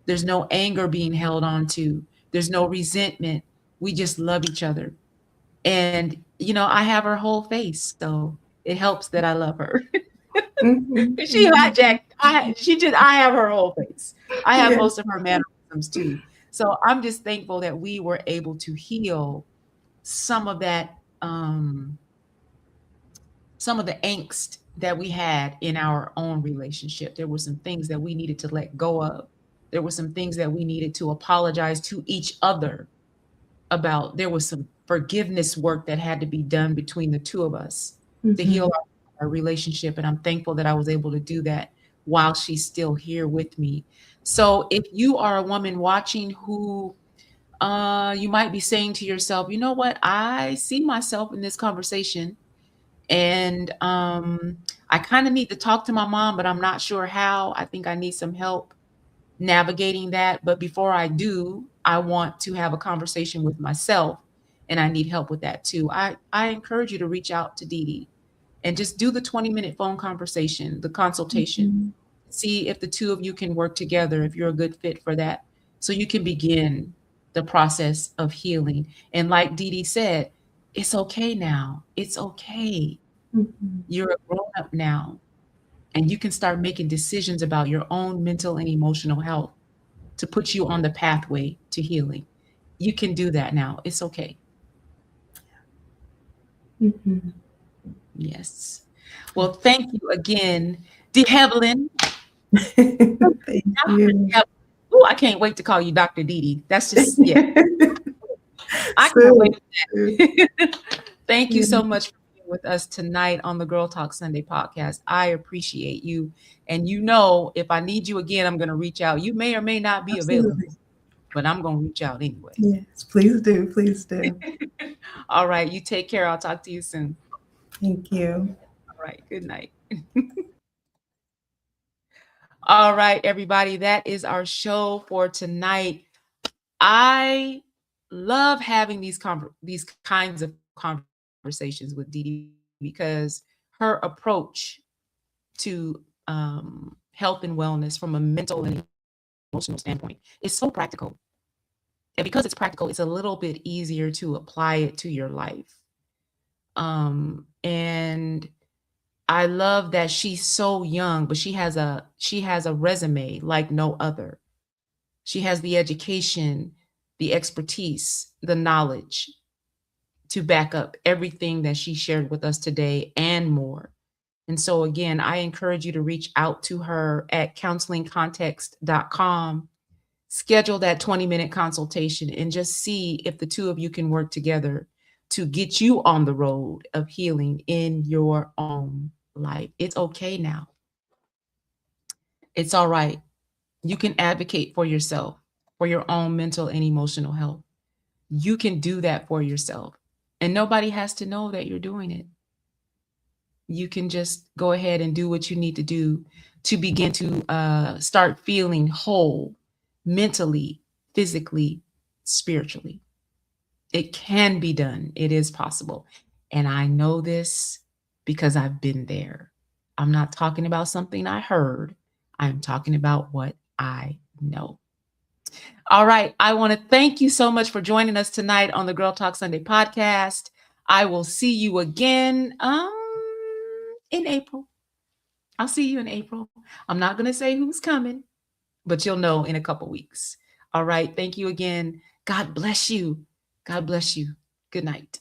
There's no anger being held on to. There's no resentment. We just love each other. And I have her whole face, so it helps that I love her. Mhm. She Mhm. hijacked. I have her whole face. I have Yeah. most of her mannerisms too. So I'm just thankful that we were able to heal some of that um some of the angst that we had in our own relationship. There were some things that we needed to let go of. There were some things that we needed to apologize to each other about. There was some forgiveness work that had to be done between the two of us to heal Mhm. our relationship. And I'm thankful that I was able to do that while she's still here with me. So if you are a woman watching who you might be saying to yourself, you know what, I see myself in this conversation and I kind of need to talk to my mom, but I'm not sure how. I think I need some help navigating that. But before I do, I want to have a conversation with myself, and I need help with that too. I encourage you to reach out to Dee Dee and just do the 20-minute phone conversation, the consultation. Mhm. See if the two of you can work together, if you're a good fit for that, so you can begin the process of healing. And like Dee Dee said, it's okay now. It's okay. Mhm. You're a grown up now, and you can start making decisions about your own mental and emotional health to put you on the pathway to healing. You can do that now. It's okay. Mhm. Yes. Well, thank you again, De Evelyn. Thank Dr. you. Oh, I can't wait to call you Dr. Dee Dee. That's just, yeah, I can't Soon. wait Soon. for that. Thank you Yeah. so much for being with us tonight on the Girl Talk Sunday podcast. I appreciate you. And if I need you again, I'm going to reach out. You may or may not be available, Absolutely. but I'm going to reach out anyway. Yes. Please do. Please do. All right. You take care. I'll talk to you soon. Thank you. All right. Good night. All right, everybody. That is our show for tonight. I love having these kinds of conversations with Dee Dee because her approach to health and wellness from a mental and emotional standpoint is so practical. And because it's practical, it's a little bit easier to apply it to your life. And I love that she's so young, but she has a resume like no other. She has the education, the expertise, the knowledge to back up everything that she shared with us today and more. And so, again, I encourage you to reach out to her at counselingcontext.com, schedule that 20-minute consultation, and just see if the two of you can work together to get you on the road of healing in your own life. It's okay now. It's all right. You can advocate for yourself, for your own mental and emotional health. You can do that for yourself. And nobody has to know that you're doing it. You can just go ahead and do what you need to do to begin to start feeling whole mentally, physically, spiritually. It can be done. It is possible. And I know this because I've been there. I'm not talking about something I heard. I'm talking about what I know. All right. I want to thank you so much for joining us tonight on the Girl Talk Sunday podcast. I will see you again in April. I'll see you in April. I'm not going to say who's coming, but you'll know in a couple weeks. All right. Thank you again. God bless you. God bless you. Good night.